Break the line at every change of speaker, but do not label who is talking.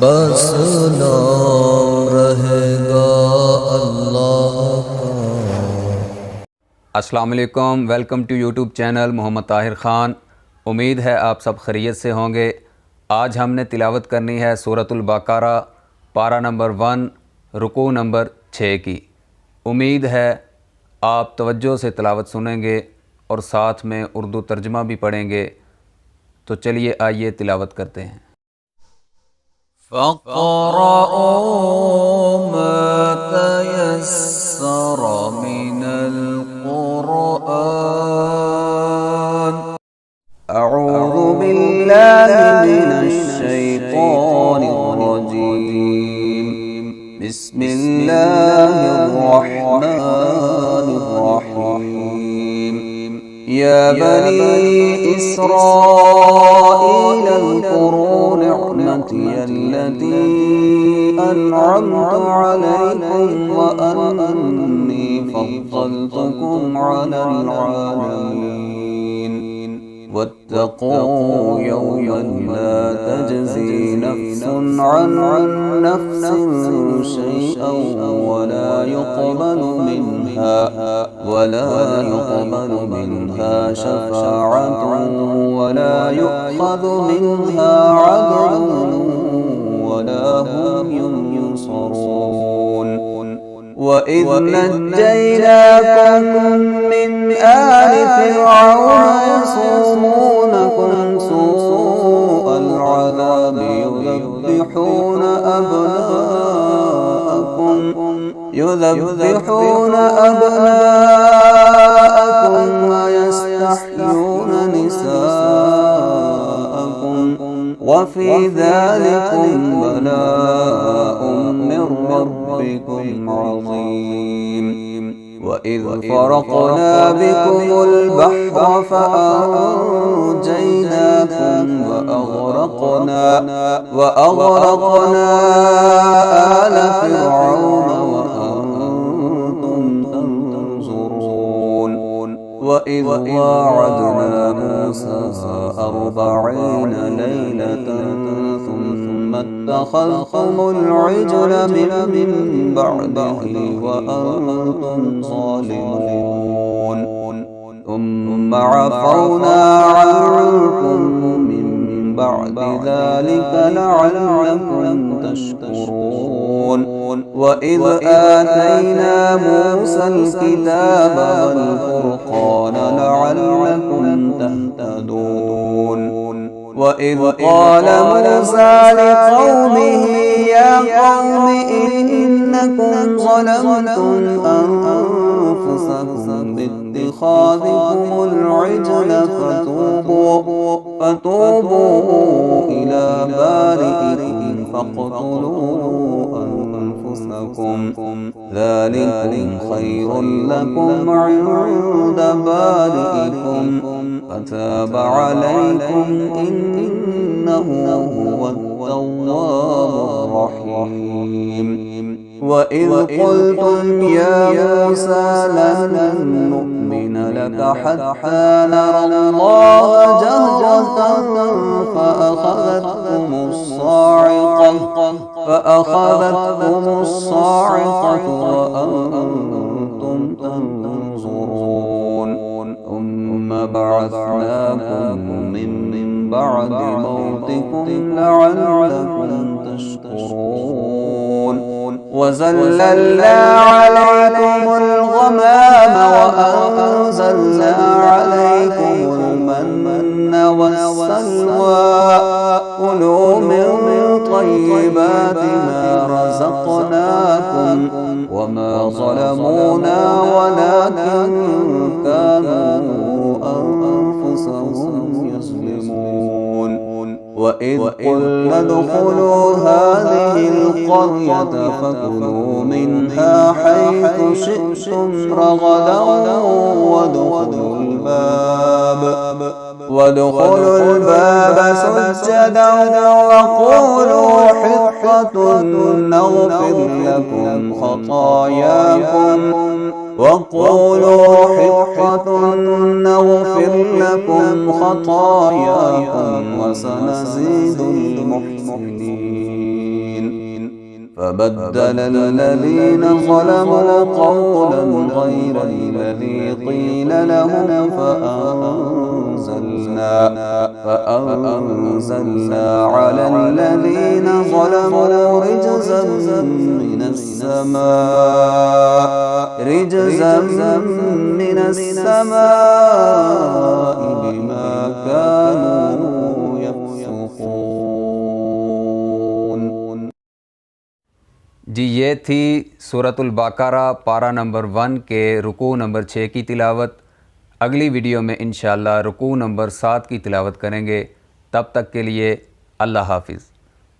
बस नाम रहेगा अल्लाह का।
अस्सलाम वालेकुम, welcome to YouTube channel Mohammad Tahir Khan. उम्मीद है आप सब खैरियत से होंगे। आज हमने तिलावत करनी है सूरतुल बक़रा पारा नंबर 1 रुकू नंबर 6 की। उम्मीद है आप तवज्जो से तिलावत सुनेंगे और साथ में उर्दू तर्जमा भी पढ़ेंगे। तो चलिए आइए तिलावत करते हैं।
फ़क़रऊ मा तयस्सर मिनल क़ुरआन। अऊज़ु बिल्लाहि मिनश शैतानिर रजीम। बिस्मिल्लाहिर रहमानिर रहीम। या बनी इस्राईल अज़्कुरू निअमती अल्लती अनअमतु अलैकुम व अन्नी फ़द्दलतुकुम अलल आलमीन। वत्तक़ू यौमन ला तजज़ी नफ़्सुन अन नफ़्सिन शैअन वला युक़बल मिन्हा शफ़ाअतुन वला युअख़ज़ु मिन्हा अदलुन वला हुम युनसरून। वइज़ नज्जयनाकुम मिन आलि फ़िरऔन यसूमूनकुम सूअल अज़ाबि युज़ब्बिहून अबनाअकुम व यस्तहयून निसाअकुम व फ़ी ज़ालिकुम बलाअुम मिन रब्बिकुम अज़ीम। वइज़ फ़रक़ना बिकुमुल बहरा फ़अनजयनाकुम वअग़रक़ना आल फ़िरऔन वअन्तुम तंज़ुरून। वइज़ वाअदना मूसा 40 लैलतन ثم اتخذتم العجل من بعده وأنتم ظالمون ثم عفونا عنكم من بعد ذلك لعلكم تشكرون. وإذ آتينا موسى الكتاب والفرقان لعلكم تهتدون. وإذ قال موسى لقومه يا قوم إنكم ظلمتم أنفسكم باتخاذكم العجل فتوبوا إلى بارئكم فاقتلوا أنفسكم ذلكم خير لكم عند بارئكم فتاب عليكم إنه هو التواب الرحيم. وإذ قلتم يا موسى لن نؤمن لك حتى نرى الله جهرة فأخذتكم الصاعقة وأنتم تنظرون. ثم بعثناكم من بعد موتكم لعلكم تشكرون. وظللنا عليكم الغمام وأنزلنا عليكم المن والسلوى كلوا من طيبات ما رزقناكم وما ظلمونا ولكن كانوا أنفسهم يظلمون. وإذ قلنا ادخلوا هذه القرية فكلوا منها حيث شئتم رغدا وادخلوا الباب سجدا وقولوا حطة نغفر لكم خطاياكم وقولوا حطة نغفر لكم خطاياكم وسنزيد المحسنين. سنين فبدل الذين ظلموا قولا غير الذي قيل لهم فأنزلنا على الذين ظلموا رجزا من السماء بما كانوا يفسقون।
जी ये थी सूरतुल बकरा पारा नंबर 1 के रुकू नंबर 6 की तिलावत। अगली वीडियो में इंशाअल्लाह रुकू नंबर 7 की तिलावत करेंगे। तब तक के लिए अल्लाह हाफिज़।